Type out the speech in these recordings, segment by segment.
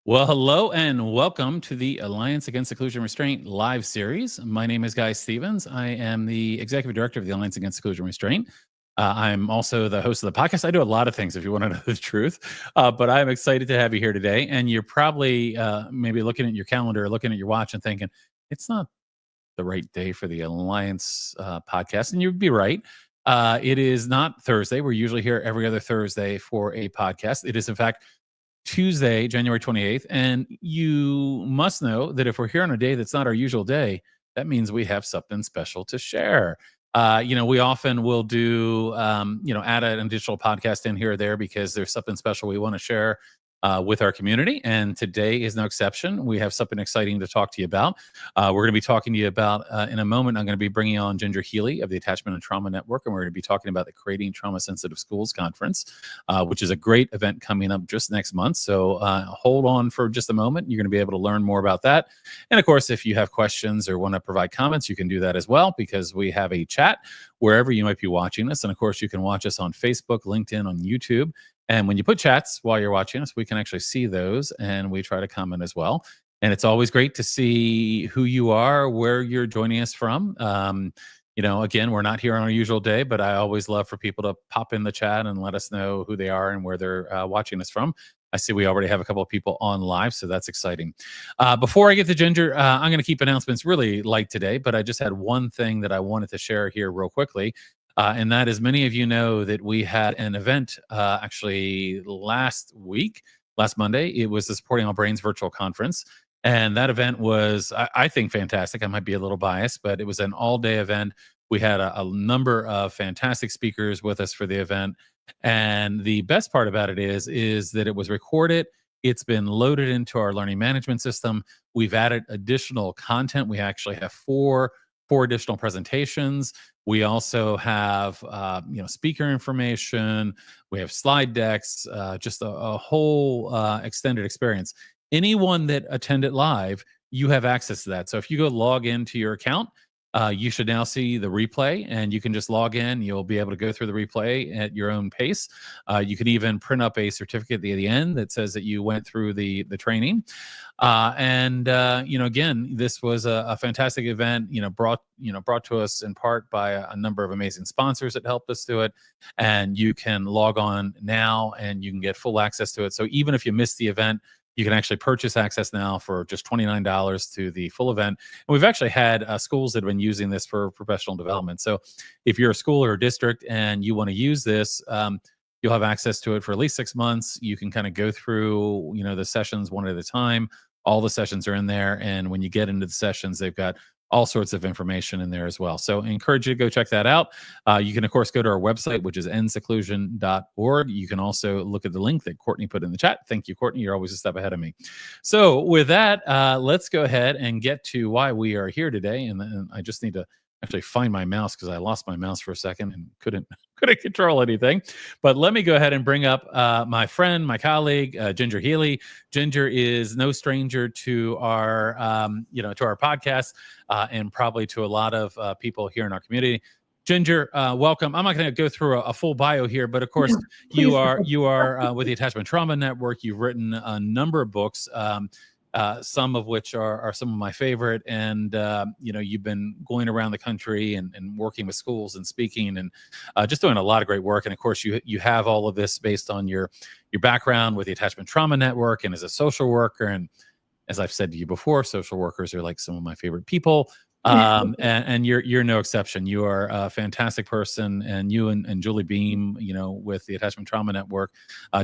Well, hello and welcome to the Alliance Against Seclusion Restraint live series. My name is Guy Stevens. I am the executive director of the Alliance Against Seclusion Restraint. I'm also the host of the podcast. I do a lot of things, if you want to know the truth, but I'm excited to have you here today. And you're probably maybe looking at your calendar, looking at your watch, and thinking it's not the right day for the Alliance podcast, and you'd be right. It is not Thursday. We're usually here every other Thursday for a podcast. It is, in fact, Tuesday, January 28th. And you must know that if we're here on a day that's not our usual day, that means we have something special to share. We often will do, add an additional podcast in here or there because there's something special we want to share with our community. And today is no exception. We have something exciting to talk to you about. We're going to be talking to you about, in a moment, I'm going to be bringing on Ginger Healy of the Attachment and Trauma Network, and we're going to be talking about the Creating Trauma-Sensitive Schools Conference, which is a great event coming up just next month. So hold on for just a moment. You're going to be able to learn more about that. And of course, if you have questions or want to provide comments, you can do that as well, because we have a chat wherever you might be watching us. And of course, you can watch us on Facebook, LinkedIn, on YouTube. And when you put chats while you're watching us, we can actually see those, and we try to comment as well. And it's always great to see who you are, where you're joining us from. Again, we're not here on our usual day, but I always love for people to pop in the chat and let us know who they are and where they're watching us from. I see we already have a couple of people on live, so that's exciting. Before I get to Ginger, I'm going to keep announcements really light today, but I just had one thing that I wanted to share here real quickly. And that is, many of you know that we had an event actually last Monday. It was the Supporting All Brains virtual conference. And that event was, I think, fantastic. I might be a little biased, but it was an all-day event. We had a number of fantastic speakers with us for the event. And the best part about it is that it was recorded. It's been loaded into our learning management system. We've added additional content. We actually have four additional presentations. We also have, speaker information. We have slide decks, just a whole extended experience. Anyone that attended live, you have access to that. So if you go log into your account, you should now see the replay, and you can just log in. You'll be able to go through the replay at your own pace. You can even print up a certificate at the end that says that you went through the training. Again, this was a fantastic event, brought to us in part by a number of amazing sponsors that helped us do it. And you can log on now and you can get full access to it. So even if you missed the event, you can actually purchase access now for just $29 to the full event. And we've actually had schools that have been using this for professional development. So if you're a school or a district and you want to use this, you'll have access to it for at least 6 months. You can kind of go through, the sessions one at a time. All the sessions are in there. And when you get into the sessions, they've got all sorts of information in there as well. So I encourage you to go check that out. You can, of course, go to our website, which is endseclusion.org. You can also look at the link that Courtney put in the chat. Thank you, Courtney. You're always a step ahead of me. So with that, let's go ahead and get to why we are here today. And I just need to actually find my mouse because I lost my mouse for a second and couldn't control anything. But let me go ahead and bring up my friend, my colleague, Ginger Healy. Ginger is no stranger to our, to our podcast and probably to a lot of people here in our community. Ginger, welcome. I'm not going to go through a full bio here, but of course, you are with the Attachment Trauma Network. You've written a number of books. Some of which are some of my favorite. And, you've been going around the country and working with schools and speaking and just doing a lot of great work. And of course, you have all of this based on your background with the Attachment Trauma Network and as a social worker. And as I've said to you before, social workers are like some of my favorite people. And you're no exception. You are a fantastic person, and you and Julie Beam, with the Attachment Trauma Network,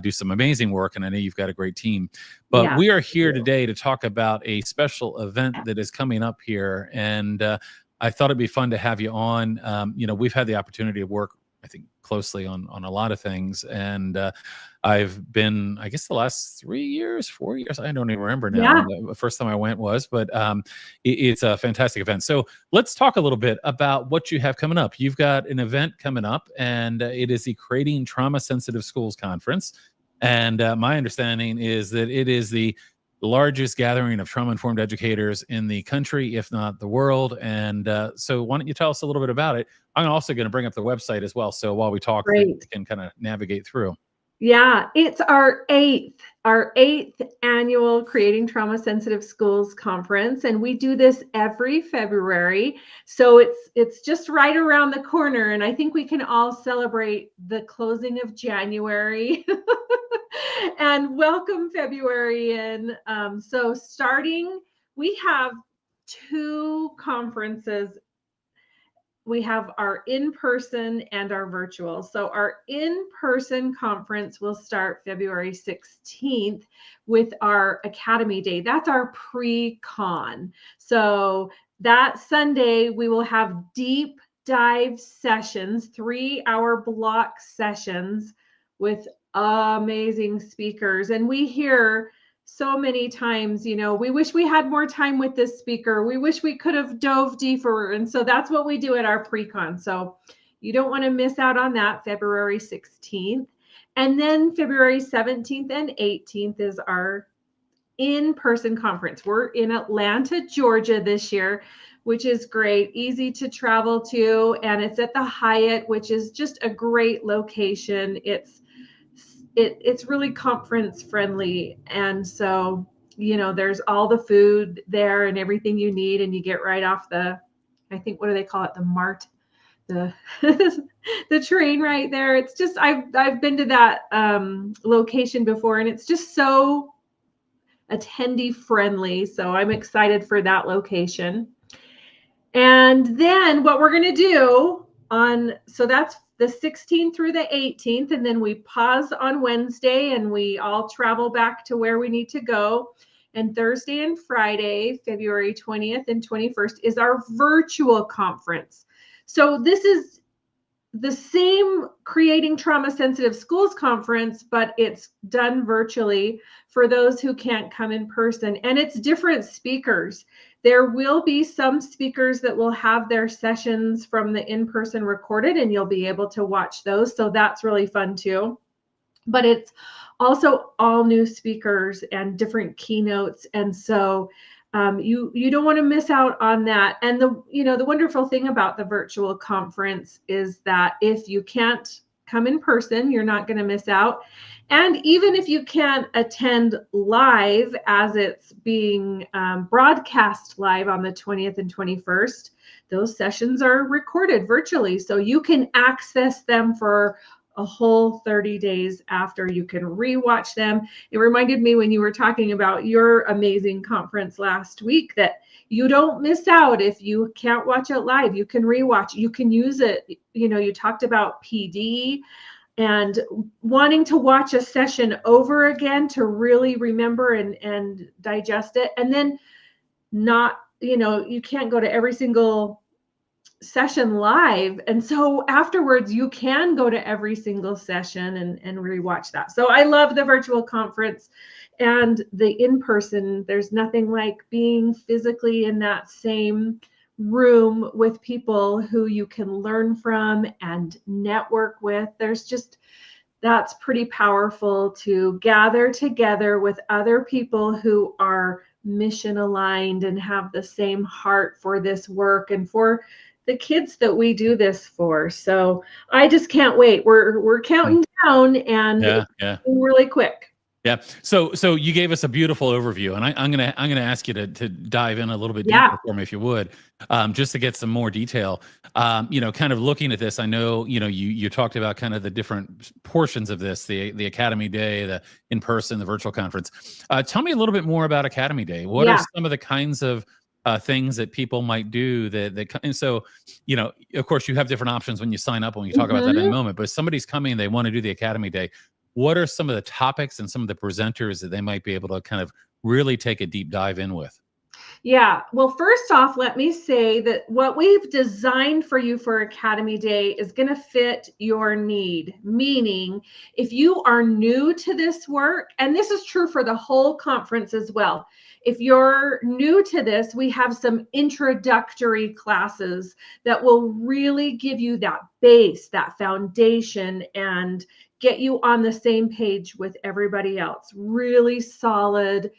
do some amazing work. And I know you've got a great team. But we are here today to talk about a special event that is coming up here. And I thought it'd be fun to have you on. We've had the opportunity to work, I think, closely on a lot of things. And I've been, I guess, the last 4 years, I don't even remember now. The first time I went was, but it's a fantastic event. So let's talk a little bit about what you have coming up. You've got an event coming up, and it is the Creating Trauma-Sensitive Schools Conference. And my understanding is that it is the largest gathering of trauma-informed educators in the country, if not the world. And so why don't you tell us a little bit about it? I'm also going to bring up the website as well. So while we talk, we can kind of navigate through. Yeah, it's our eighth annual Creating Trauma Sensitive Schools conference, and we do this every February. So it's just right around the corner, and I think we can all celebrate the closing of January and welcome February in. So starting, we have two conferences. We have our in-person and our virtual. So our in-person conference will start February 16th with our Academy Day. That's our pre-con. So that Sunday, we will have deep dive sessions, 3-hour block sessions with amazing speakers. And we hear so many times, we wish we had more time with this speaker. We wish we could have dove deeper. And so that's what we do at our pre-con. So you don't want to miss out on that, February 16th. And then February 17th and 18th is our in-person conference. We're in Atlanta, Georgia this year, which is great, easy to travel to. And it's at the Hyatt, which is just a great location. It's really conference friendly. And so, there's all the food there and everything you need. And you get right off I think, what do they call it? The MART, the, the train right there. It's just, I've been to that location before, and it's just so attendee friendly. So I'm excited for that location. And then what we're going to do so that's the 16th through the 18th, and then we pause on Wednesday and we all travel back to where we need to go. And Thursday and Friday, February 20th and 21st, is our virtual conference. So this is the same Creating Trauma Sensitive Schools conference, but it's done virtually for those who can't come in person. And it's different speakers. There will be some speakers that will have their sessions from the in-person recorded, and you'll be able to watch those. So that's really fun too. But it's also all new speakers and different keynotes. And so you don't want to miss out on that. And the wonderful thing about the virtual conference is that if you can't come in person, you're not going to miss out. And even if you can't attend live as it's being broadcast live on the 20th and 21st, those sessions are recorded virtually. So you can access them for a whole 30 days after. You can rewatch them. It reminded me when you were talking about your amazing conference last week that you don't miss out if you can't watch it live. You can rewatch. You can use it. You talked about PD and wanting to watch a session over again to really remember and digest it. And then you can't go to every single session live. And so afterwards, you can go to every single session and rewatch that. So I love the virtual conference and the in-person. There's nothing like being physically in that same room with people who you can learn from and network with. That's pretty powerful to gather together with other people who are mission aligned and have the same heart for this work and for the kids that we do this for. So I just can't wait. We're counting down, and it's really quick. Yeah. So you gave us a beautiful overview, and I'm gonna ask you to dive in a little bit deeper for me, if you would, just to get some more detail. Kind of looking at this, I know you talked about kind of the different portions of this, the Academy Day, the in-person, the virtual conference. Tell me a little bit more about Academy Day. What are some of the kinds of things that people might do and so, of course, you have different options when you sign up, when you talk about that in a moment. But if somebody's coming and they want to do the Academy Day, what are some of the topics and some of the presenters that they might be able to kind of really take a deep dive in with? Yeah. Well, first off, let me say that what we've designed for you for Academy Day is going to fit your need. Meaning, if you are new to this work, and this is true for the whole conference as well. If you're new to this, we have some introductory classes that will really give you that base, that foundation, and get you on the same page with everybody else. Really solid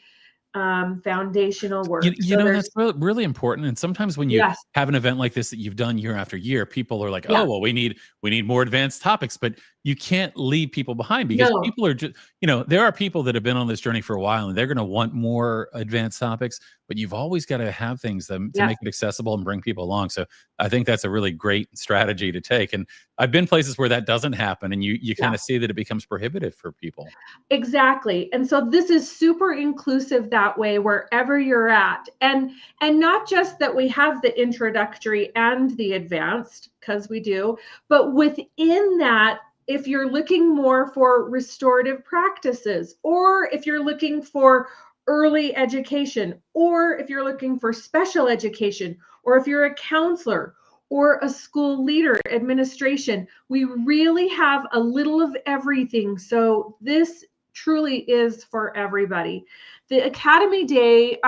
foundational work. That's really important. And sometimes when you have an event like this that you've done year after year, people are like, oh, well, we need more advanced topics. But you can't leave people behind because No. people are just, there are people that have been on this journey for a while and they're going to want more advanced topics, but you've always got to have things to Yeah. make it accessible and bring people along. So I think that's a really great strategy to take. And I've been places where that doesn't happen and you kind Yeah. of see that it becomes prohibitive for people. Exactly. And so this is super inclusive that way wherever you're at. And not just that we have the introductory and the advanced, because we do, but within that, if you're looking more for restorative practices, or if you're looking for early education, or if you're looking for special education, or if you're a counselor or a school leader, administration, we really have a little of everything. So this truly is for everybody. The Academy Day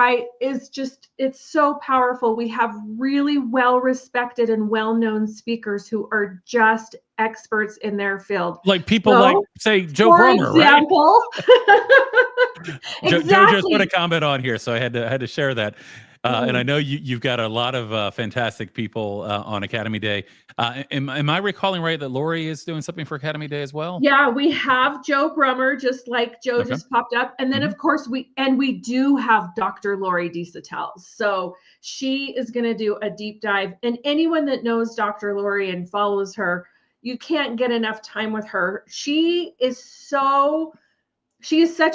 it's so powerful. We have really well respected and well-known speakers who are just experts in their field. Like people So, like, say, Joe for Brummer, right? example, Joe just put a exactly. comment on here, so I had to share that. And I know you've got a lot of fantastic people on Academy Day. Am I recalling right that Lori is doing something for Academy Day as well? Yeah, we have Joe Brummer, just like Joe Okay. just popped up. And then, Mhm. of course, we do have Dr. Lori DeSattel. So she is going to do a deep dive. And anyone that knows Dr. Lori and follows her, you can't get enough time with her. She is such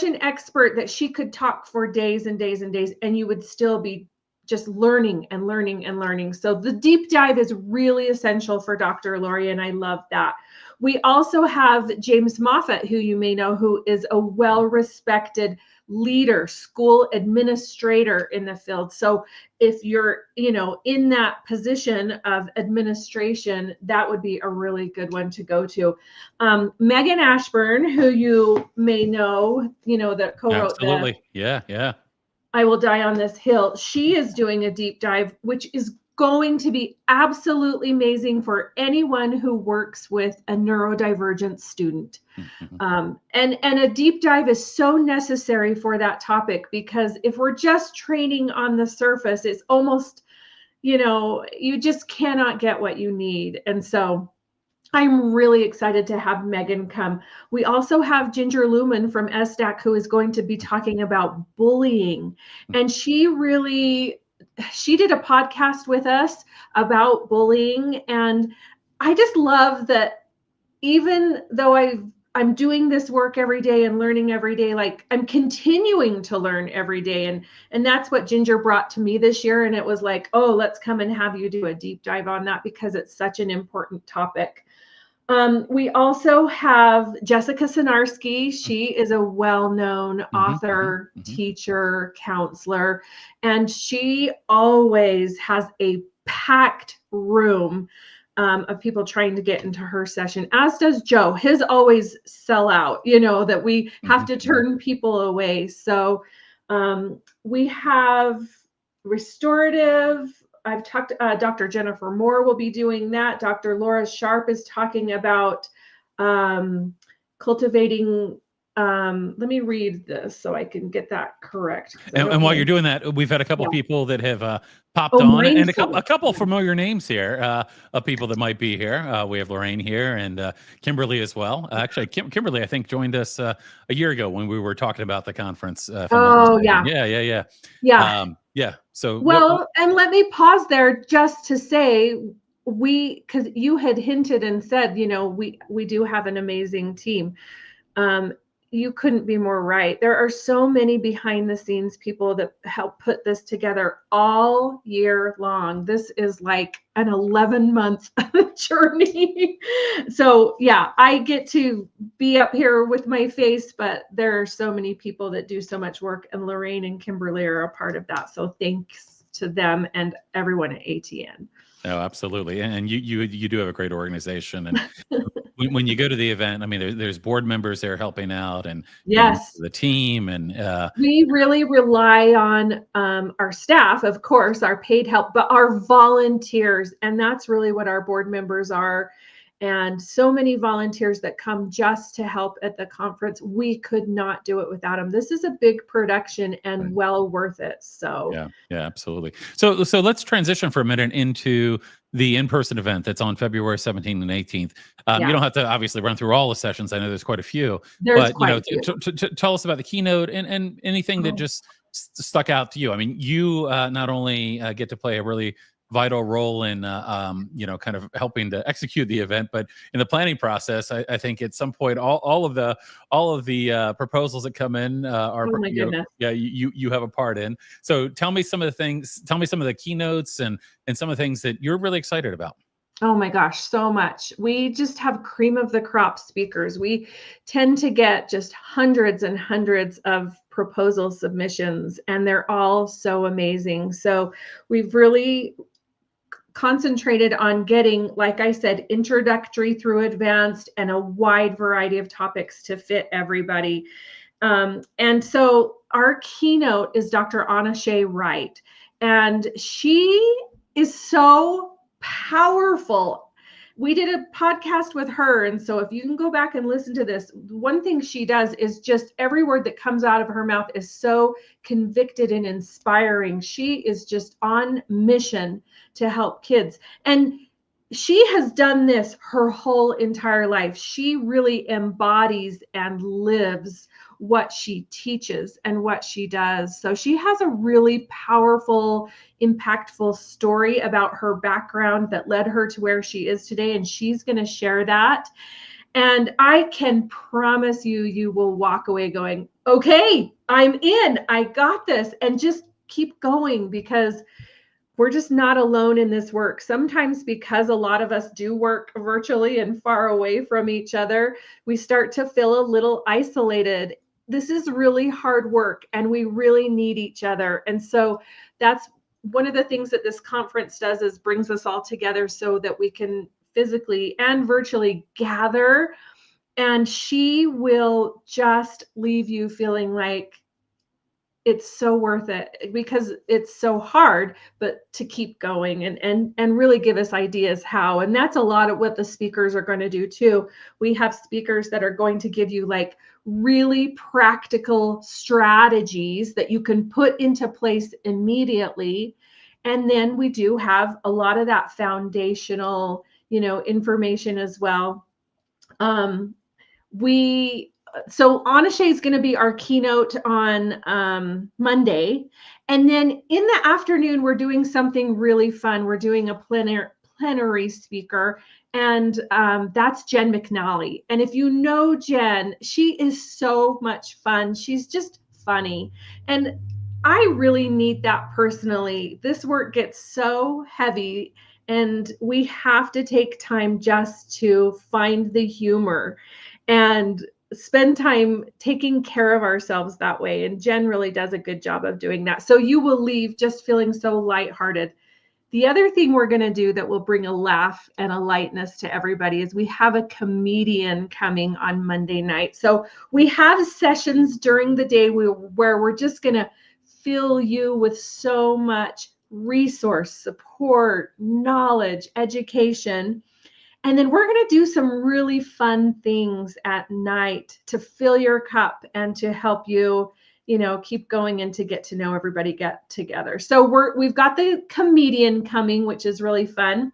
an expert that she could talk for days and days and days, and you would still be just learning and learning and learning. So the deep dive is really essential for Dr. Lori, and I love that. We also have James Moffat, who you may know, who is a well-respected leader, school administrator in the field. So if you're, in that position of administration, that would be a really good one to go to. Megan Ashburn, who you may know, that co-wrote Absolutely. Yeah. I Will Die on This Hill. She is doing a deep dive, which is going to be absolutely amazing for anyone who works with a neurodivergent student. Mhm. And a deep dive is so necessary for that topic, because if we're just training on the surface, it's almost, you just cannot get what you need. And so I'm really excited to have Megan come. We also have Ginger Lumen from SDAC, who is going to be talking about bullying. And she did a podcast with us about bullying. And I just love that, even though I'm doing this work every day and learning every day, like, I'm continuing to learn every day. And that's what Ginger brought to me this year. And it was like, oh, let's come and have you do a deep dive on that, because it's such an important topic. We also have Jessica Sinarski. She is a well-known author, Mhm. teacher, counselor, and she always has a packed room of people trying to get into her session, as does Joe. His always sell out, that we have to turn people away. So we have restorative. I've talked, Dr. Jennifer Moore will be doing that. Dr. Laura Sharp is talking about cultivating. Let me read this so I can get that correct. And while you're doing that, we've had a couple Yeah. people that have popped on, and a couple Yeah. familiar names here of people that might be here. We have Lorraine here and Kimberly as well. Actually, Kimberly, I think, joined us a year ago when we were talking about the conference. From Oh, yeah. Yeah. So well, and let me pause there just to say, because you had hinted and said, we do have an amazing team. You couldn't be more right. There are so many behind the scenes people that help put this together all year long. This is like an 11-month journey. So yeah, I get to be up here with my face, but there are so many people that do so much work, and Lorraine and Kimberly are a part of that. So thanks to them and everyone at ATN. No, absolutely. And you do have a great organization. And when you go to the event, I mean, there's board members there helping out, and Yes, the team, and we really rely on our staff, of course, our paid help, but our volunteers. And that's really what our board members are. and so many volunteers that come just to help at the conference. We could not do it without them. This is a big production and well worth it. So yeah, absolutely. So let's transition for a minute into the in-person event that's on February 17th and 18th. You don't have to obviously run through all the sessions. I know there's quite a few, there's but quite a few. Tell us about the keynote and anything that just stuck out to you. I mean, you not only get to play a really vital role in kind of helping to execute the event, but in the planning process, I think at some point all of the proposals that come in are you have a part in. So tell me some of the keynotes and some of the things that you're really excited about. Oh my gosh, so much. We just have cream of the crop speakers. We tend to get just hundreds and hundreds of proposal submissions, and they're all so amazing. So we've really concentrated on getting, like I said, introductory through advanced and a wide variety of topics to fit everybody. And so our keynote is Dr. Anna Shea Wright, and she is so powerful. We did a podcast with her, and so if you can go back and listen to this, one thing she does is just every word that comes out of her mouth is so convicted and inspiring. She is just on mission to help kids, and she has done this her whole entire life. She really embodies and lives what she teaches and what she does. So she has a really powerful, impactful story about her background that led her to where she is today, and she's going to share that. And I can promise you, you will walk away going, okay, I'm in, I got this, and just keep going, because we're just not alone in this work. Sometimes, because a lot of us do work virtually and far away from each other, we start to feel a little isolated. This is really hard work, and we really need each other. And so that's one of the things that this conference does, is brings us all together so that we can physically and virtually gather. And she will just leave you feeling like it's so worth it, because it's so hard, but to keep going and really give us ideas how. And that's a lot of what the speakers are going to do too. We have speakers that are going to give you like really practical strategies that you can put into place immediately. And then we do have a lot of that foundational, information as well. So Anna Shea is going to be our keynote on Monday. And then in the afternoon, we're doing something really fun. We're doing a plenary speaker, and that's Jen McNally. And if you know Jen, she is so much fun. She's just funny. And I really need that personally. This work gets so heavy, and we have to take time just to find the humor and spend time taking care of ourselves that way. And Jen really does a good job of doing that. So you will leave just feeling so lighthearted. The other thing we're going to do that will bring a laugh and a lightness to everybody is we have a comedian coming on Monday night. So we have sessions during the day where we're just going to fill you with so much resource, support, knowledge, education. And then we're going to do some really fun things at night to fill your cup and to help you, keep going and to get to know everybody, get together. So we've got the comedian coming, which is really fun.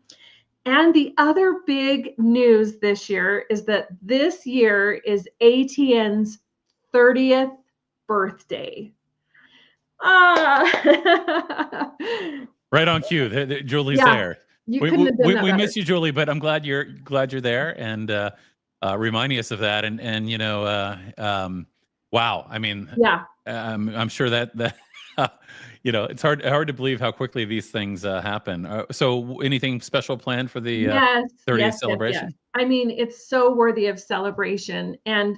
And the other big news this year is that this year is ATN's 30th birthday. Right on cue. Julie's there. We miss you, Julie, but I'm glad you're there and reminding us of that. And wow. I mean, yeah. I'm sure that it's hard to believe how quickly these things happen. So anything special planned for the 30th celebration? Yes. I mean, it's so worthy of celebration, and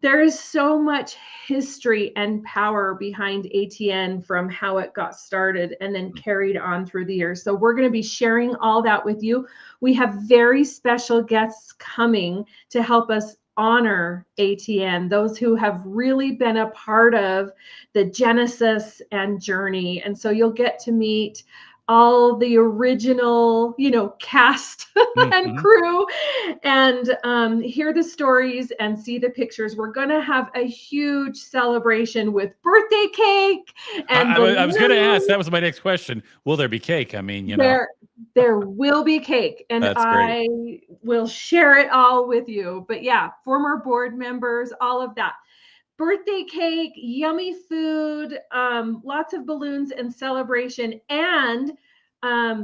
there is so much history and power behind ATN from how it got started and then carried on through the years. So we're going to be sharing all that with you. We have very special guests coming to help us honor ATN, those who have really been a part of the genesis and journey. And so you'll get to meet all the original, cast and Mhm. crew, and hear the stories and see the pictures. We're going to have a huge celebration with birthday cake and I was going to ask. balloons. That was my next question. Will there be cake? I mean, There will be cake, and that's great. I will share it all with you. But yeah, former board members, all of that. Birthday cake, yummy food, lots of balloons and celebration, and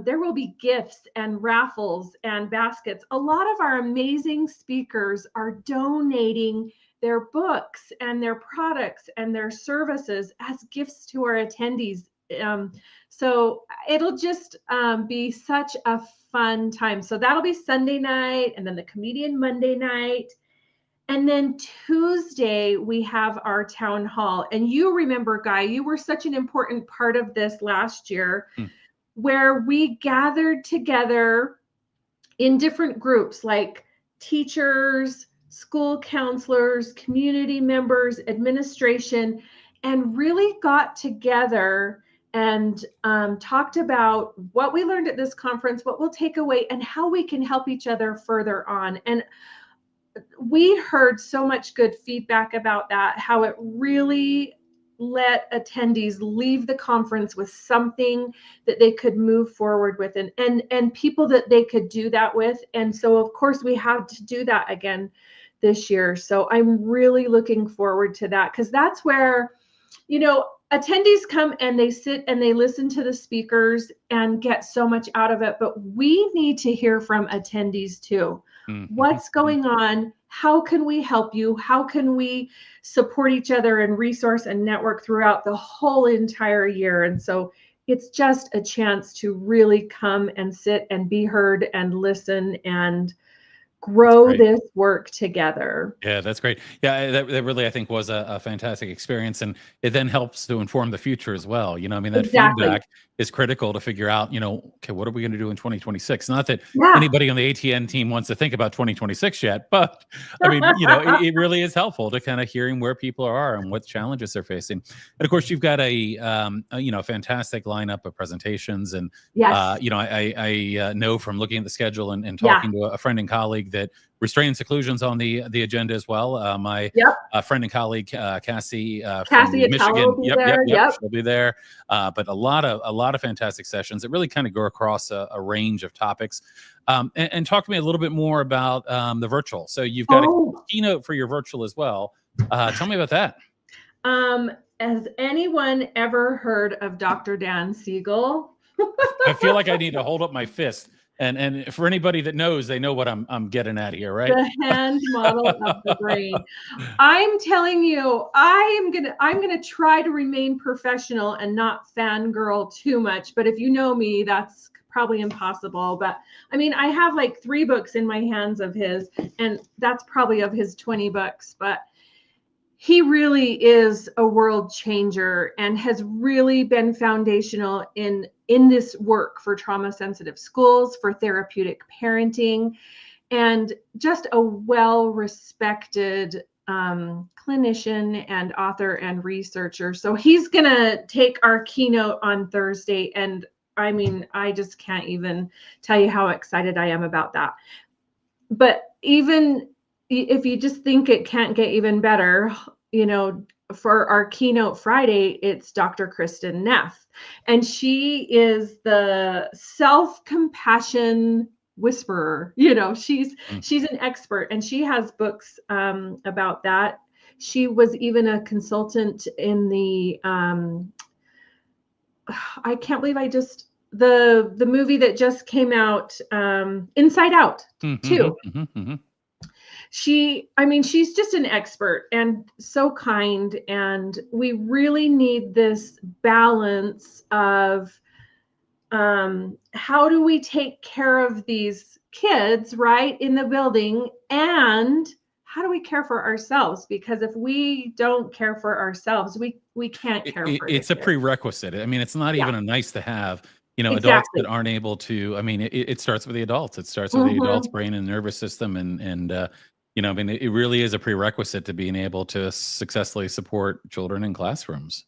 there will be gifts and raffles and baskets. A lot of our amazing speakers are donating their books and their products and their services as gifts to our attendees. So it'll just be such a fun time. So that'll be Sunday night, and then the comedian Monday night. And then Tuesday, we have our town hall. And you remember, Guy, you were such an important part of this last year, Mm. where we gathered together in different groups like teachers, school counselors, community members, administration, and really got together and talked about what we learned at this conference, what we'll take away, and how we can help each other further on. And we heard so much good feedback about that, how it really let attendees leave the conference with something that they could move forward with, and people that they could do that with. And so of course we have to do that again this year. So I'm really looking forward to that, because that's where, attendees come and they sit and they listen to the speakers and get so much out of it. But we need to hear from attendees too. Mhm, What's mhm. going on? How can we help you? How can we support each other and resource and network throughout the whole entire year? And so it's just a chance to really come and sit and be heard and listen and That's grow great. this work together. Yeah, that's great. Yeah, that really, I think, was a fantastic experience, and it then helps to inform the future as well. I mean, that Exactly. feedback is critical to figure out, okay, what are we going to do in 2026? Not that Yeah. anybody on the ATN team wants to think about 2026 yet, but I mean, it really is helpful to kind of hearing where people are and what challenges they're facing. And of course, you've got a fantastic lineup of presentations, and Yes. I know from looking at the schedule and Yeah. talking to a friend and colleague that restraint seclusion's on the agenda as well. My Yep. friend and colleague Cassie from Cassie Atala Michigan. will be Yep, yep, there. yep. Yep. She'll be there. But a lot of fantastic sessions that really kind of go across a range of topics. And talk to me a little bit more about the virtual. So you've got a Oh, keynote for your virtual as well. Tell me about that. um, has anyone ever heard of Dr. Dan Siegel? I feel like I need to hold up my fist. And for anybody that knows, they know what I'm getting at here, right? The hand model of the brain. I'm telling you, I'm gonna try to remain professional and not fangirl too much. But if you know me, that's probably impossible. But I mean, I have like 3 books in my hands of his, and that's probably of his 20 books. But he really is a world changer and has really been foundational in this work for trauma sensitive schools, for therapeutic parenting, and just a well respected clinician and author and researcher. So he's going to take our keynote on Thursday. And I mean, I just can't even tell you how excited I am about that. But even if you just think it can't get even better, for our keynote Friday, it's Dr. Kristen Neff. And she is the self-compassion whisperer. Mm. She's an expert, and she has books about that. She was even a consultant in the I can't believe I just the movie that just came out, Inside Out Mhm, 2. mhm, mhm. I mean, she's just an expert and so kind. And we really need this balance of how do we take care of these kids, right, in the building, and how do we care for ourselves? Because if we don't care for ourselves, we can't care for the It's a kids. prerequisite. I mean, it's not Yeah, even a nice to have. Adults that exactly. aren't able to. I mean, it starts with the adults. It starts with the adult's Mhm. brain and nervous system, and I mean, it really is a prerequisite to being able to successfully support children in classrooms.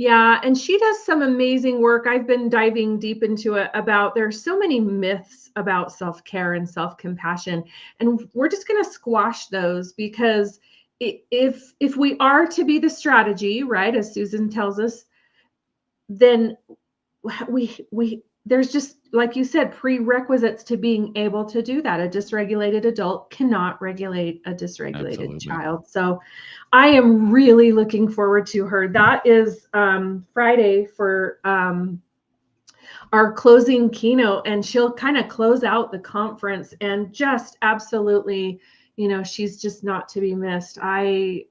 Yeah, and she does some amazing work. I've been diving deep into it about there's so many myths about self-care and self-compassion, and we're just going to squash those because if we are to be the strategy, right, as Susan tells us, then we there's just, like you said, prerequisites to being able to do that. A dysregulated adult cannot regulate a dysregulated Absolutely. child. So I am really looking forward to her. That is Friday for our closing keynote, and she'll kind of close out the conference, and just absolutely, she's just not to be missed. I'm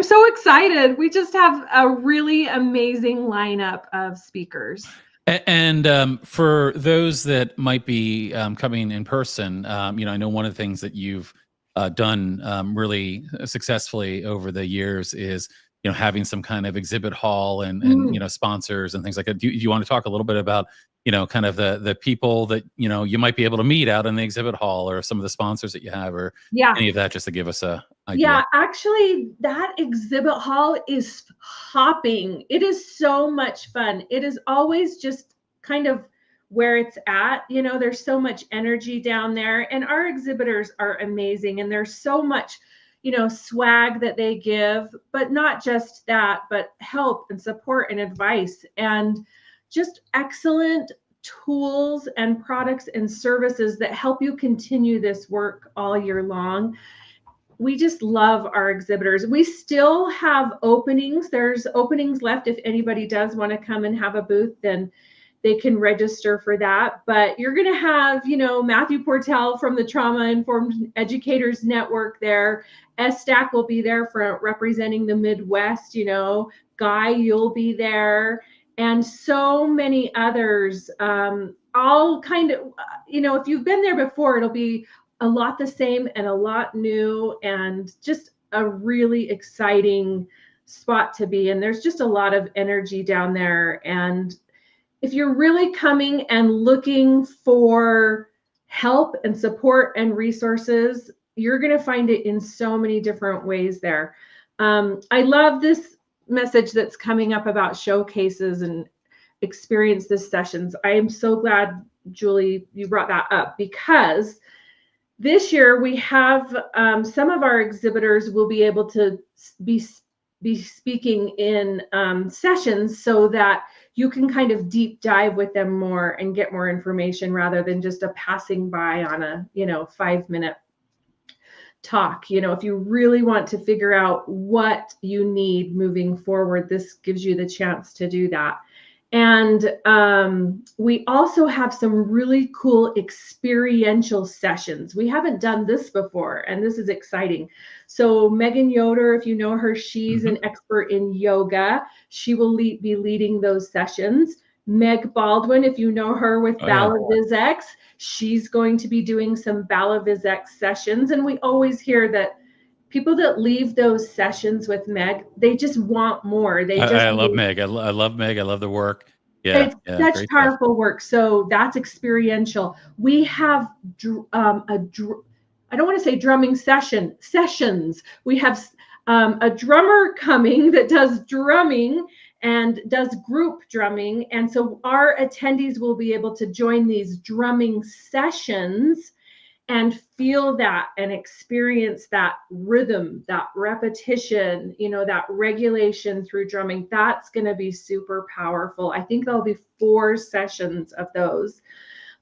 so excited. We just have a really amazing lineup of speakers. And for those that might be coming in person, I know one of the things that you've done really successfully over the years is, having some kind of exhibit hall and sponsors and things like that. Do you want to talk a little bit about, kind of the people that, you might be able to meet out in the exhibit hall, or some of the sponsors that you have, or any of that, just to give us a idea? Yeah, actually, that exhibit hall is hopping. It is so much fun. It is always just kind of where it's at. There's so much energy down there, and our exhibitors are amazing. And there's so much, swag that they give, but not just that, but help and support and advice, and just excellent tools and products and services that help you continue this work all year long. We just love our exhibitors. We still have openings. There's openings left. If anybody does want to come and have a booth, then they can register for that. But you're going to have, Matthew Portell from the Trauma Informed Educators Network there. STAC will be there for representing the Midwest. Guy, you'll be there. And so many others, all kind of, if you've been there before, it'll be a lot the same and a lot new, and just a really exciting spot to be in. There's just a lot of energy down there. And if you're really coming and looking for help and support and resources, you're going to find it in so many different ways there. I love this message that's coming up about showcases and experience this sessions. I am so glad, Julie, you brought that up, because this year we have some of our exhibitors will be able to be speaking in sessions, so that you can kind of deep dive with them more and get more information, rather than just a passing by on a 5-minute talk. If you really want to figure out what you need moving forward, this gives you the chance to do that. And we also have some really cool experiential sessions. We haven't done this before, and this is exciting. So Megan Yoder, if you know her, she's an expert in yoga. She will be leading those sessions. Meg Baldwin, if you know her with BalaVizX, she's going to be doing some BalaVizX sessions. And we always hear that people that leave those sessions with Meg, they just want more. I love Meg. I love Meg. I love the work. It's such powerful work. So that's experiential. We have I don't want to say drumming sessions. We have a drummer coming that does drumming and does group drumming. And so our attendees will be able to join these drumming sessions and feel that and experience that rhythm, that repetition, that regulation through drumming. That's going to be super powerful. I think there'll be 4 sessions of those.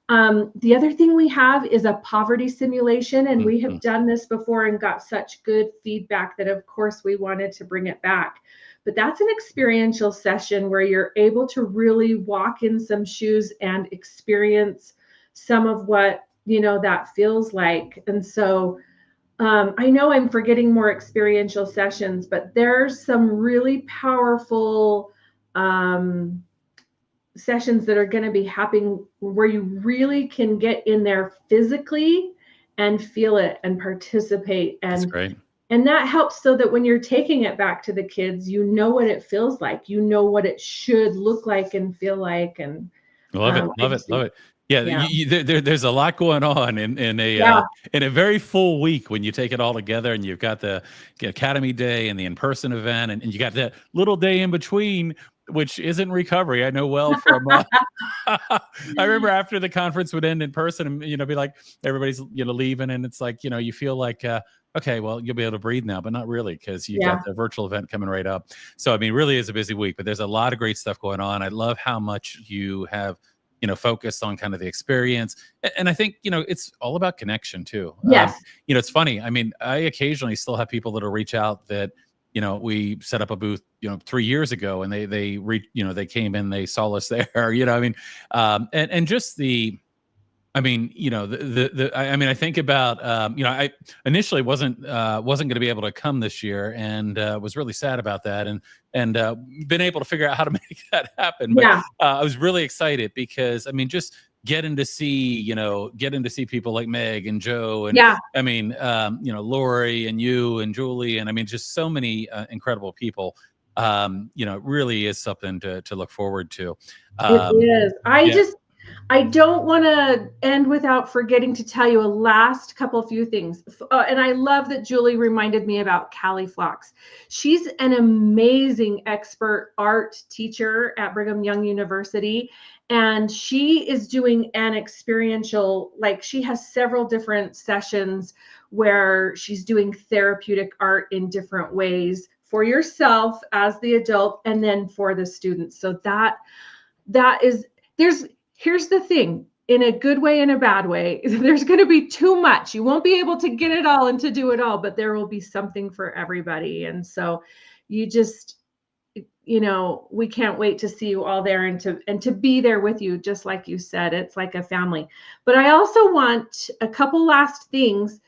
The other thing we have is a poverty simulation, and we have done this before and got such good feedback that, of course, we wanted to bring it back. But that's an experiential session where you're able to really walk in some shoes and experience some of what that feels like. And so I know I'm forgetting more experiential sessions, but there's some really powerful sessions that are going to be happening where you really can get in there physically and feel it and participate. And that's great. And that helps, so that when you're taking it back to the kids, what it feels like, what it should look like and feel like. And love it. Yeah, Yeah. there's a lot going on Yeah. in a very full week when you take it all together, and you've got the Academy Day and the in-person event, and you got that little day in between, which isn't recovery. I know well from. I remember after the conference would end in person, and be like everybody's leaving, and it's like you feel like. Okay, well, you'll be able to breathe now, but not really, because you got Yeah. the virtual event coming right up. So, I mean, really is a busy week, but there's a lot of great stuff going on. I love how much you have focused on kind of the experience. And I think, it's all about connection too. Yes. It's funny. I mean, I occasionally still have people that'll reach out that, we set up a booth, 3 years ago, and they came in, they saw us there, I mean, and just I mean, I mean, I think about, I initially wasn't going to be able to come this year, and was really sad about that, and been able to figure out how to make that happen. But Yeah. I was really excited because, I mean, just getting to see people like Meg and Joe, and Yeah. I mean, Lori and you and Julie, and I mean, just so many incredible people. It really is something to look forward to. It is. Yeah. I don't want to end without forgetting to tell you a last few things. And I love that Julie reminded me about Callie Flox. She's an amazing expert art teacher at Brigham Young University. And she is doing an experiential, like she has several different sessions where she's doing therapeutic art in different ways for yourself as the adult, and then for the students. So that is, here's the thing, in a good way and a bad way, there's going to be too much. You won't be able to get it all and to do it all, but there will be something for everybody. And so you just, we can't wait to see you all there, and to be there with you. Just like you said, it's like a family. But I also want a couple last things.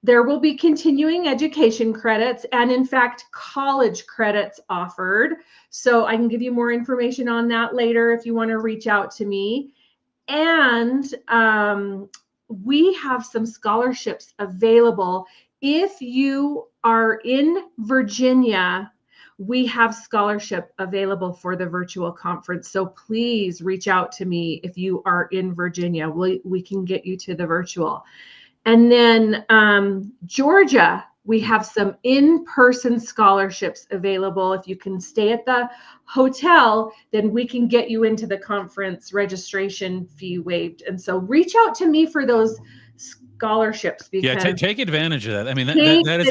There will be continuing education credits, and in fact, college credits offered. So I can give you more information on that later if you want to reach out to me. And we have some scholarships available. If you are in Virginia, we have scholarship available for the virtual conference. So please reach out to me if you are in Virginia. We can get you to the virtual. And then Georgia, we have some in-person scholarships available. If you can stay at the hotel, then we can get you into the conference, registration fee waived. And so reach out to me for those scholarships, because take advantage of that. I mean, that is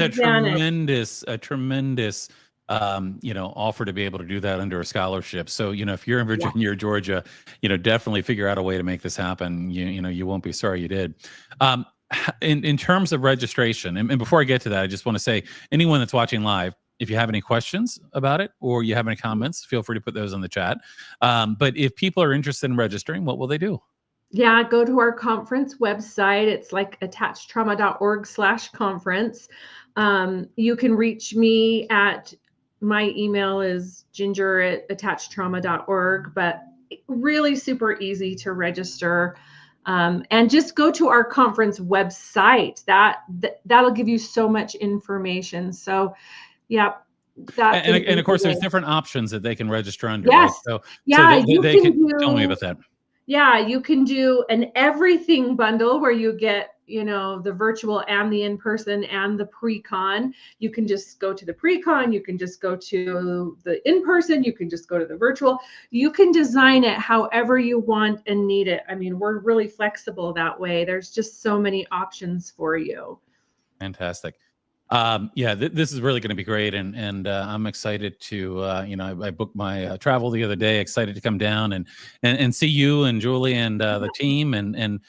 a tremendous offer to be able to do that under a scholarship. So, if you're in Virginia or Georgia, definitely figure out a way to make this happen. You won't be sorry you did. In terms of registration, and before I get to that, I just want to say, anyone that's watching live, if you have any questions about it or you have any comments, feel free to put those in the chat. But if people are interested in registering, what will they do? Yeah, go to our conference website. It's like attachedtrauma.org/conference. You can reach me at, my email is ginger@attachedtrauma.org, but really super easy to register. And just go to our conference website. That'll give you so much information. So, yeah. And of course, there's different options that they can register under. Yes. Right? So, yeah, they can tell me about that. Yeah, you can do an everything bundle where you get, the virtual and the in-person and the pre-con. You can just go to the pre-con, you can just go to the in-person, you can just go to the virtual. You can design it however you want and need it. I mean, we're really flexible that way. There's just so many options for you. Fantastic. This is really going to be great, and I'm excited to I booked my travel the other day. Excited to come down and see you and Julie and the team, and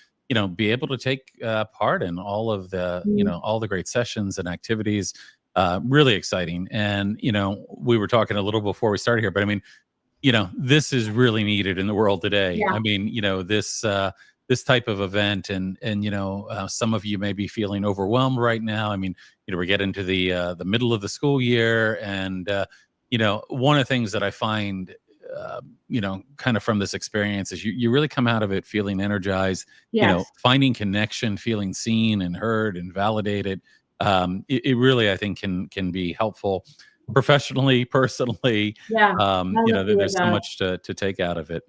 be able to take part in all of the all the great sessions and activities. Really exciting. And we were talking a little before we started here, but I mean, this is really needed in the world today. Yeah. I mean, this type of event, and some of you may be feeling overwhelmed right now. I mean, we're getting to the middle of the school year, and one of the things that I find kind of from this experience is you really come out of it feeling energized. Yes. Finding connection, feeling seen and heard and validated. It really, I think, can be helpful. professionally, personally. Yeah. There's so much to take out of it.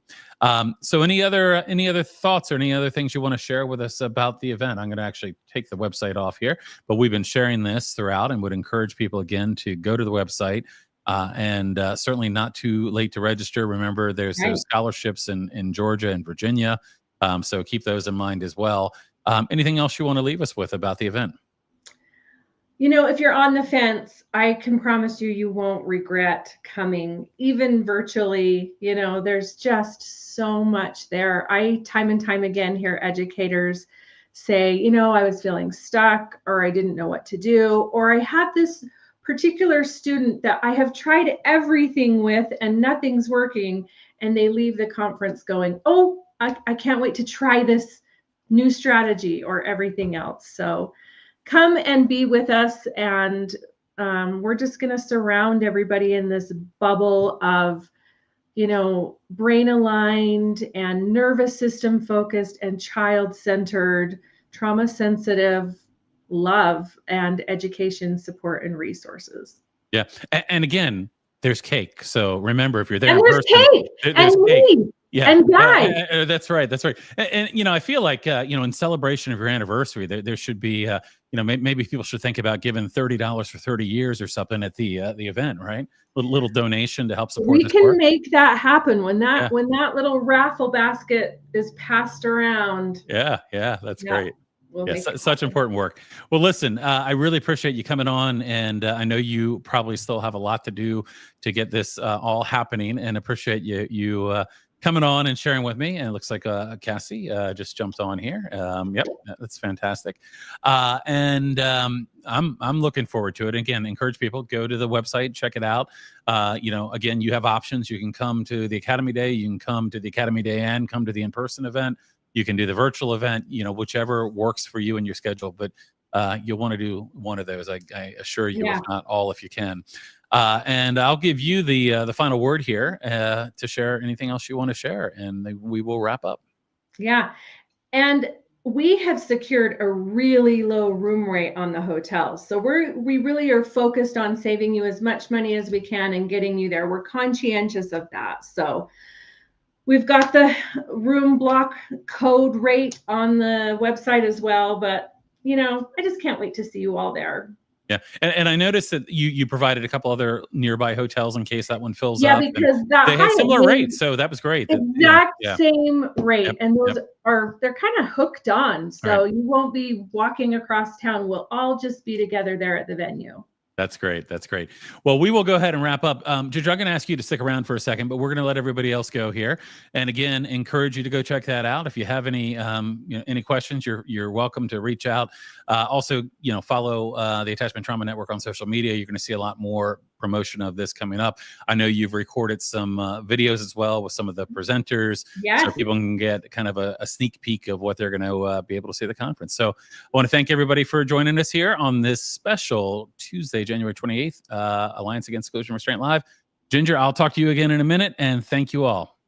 So any other thoughts or any other things you want to share with us about the event? I'm going to actually take the website off here, but we've been sharing this throughout and would encourage people again to go to the website. And certainly not too late to register. Remember, there's those scholarships in Georgia and Virginia. So keep those in mind as well. Anything else you want to leave us with about the event? If you're on the fence, I can promise you, you won't regret coming, even virtually. There's just so much there. I, time and time again, hear educators say, I was feeling stuck, or I didn't know what to do, or I had this particular student that I have tried everything with and nothing's working. And they leave the conference going, oh, I can't wait to try this new strategy or everything else. So come and be with us, and we're just going to surround everybody in this bubble of, brain aligned and nervous system focused and child centered, trauma sensitive love and education, support, and resources. Yeah. And again, there's cake. So remember, if you're there, and there's cake, there's and cake. Me. Yeah, and guys. That's right. That's right. And I feel like in celebration of your anniversary, there should be maybe people should think about giving $30 for 30 years or something at the event, right? Little donation to help support. We this can work. make that happen when that little raffle basket is passed around. Yeah, that's great. We'll such important work. Well, listen, I really appreciate you coming on, and I know you probably still have a lot to do to get this all happening, and appreciate you coming on and sharing with me. And it looks like Cassie just jumped on here. Yep, that's fantastic. And I'm looking forward to it. Again, encourage people, go to the website, check it out. Again, you have options. You can come to the Academy Day, you can come to the Academy Day and come to the in-person event. You can do the virtual event, whichever works for you and your schedule, but you'll want to do one of those. I assure you, if not all, if you can. And I'll give you the final word here to share anything else you want to share, and we will wrap up. Yeah. And we have secured a really low room rate on the hotels. So we really are focused on saving you as much money as we can and getting you there. We're conscientious of that. So we've got the room block code rate on the website as well, but I just can't wait to see you all there. Yeah, and I noticed that you provided a couple other nearby hotels in case that one fills up. Yeah, because they had similar rates, so that was great. Exact same rate, and those they're kind of hooked on, so you won't be walking across town. We'll all just be together there at the venue. That's great. That's great. Well, we will go ahead and wrap up. Ginger, I'm going to ask you to stick around for a second, but we're going to let everybody else go here. And again, encourage you to go check that out. If you have any questions, you're welcome to reach out. Also, follow the Attachment Trauma Network on social media. You're going to see a lot more promotion of this coming up. I know you've recorded some videos as well with some of the presenters, so people can get kind of a sneak peek of what they're going to be able to see at the conference. So I want to thank everybody for joining us here on this special Tuesday, January 28th, Alliance Against Seclusion Restraint Live. Ginger, I'll talk to you again in a minute, and thank you all.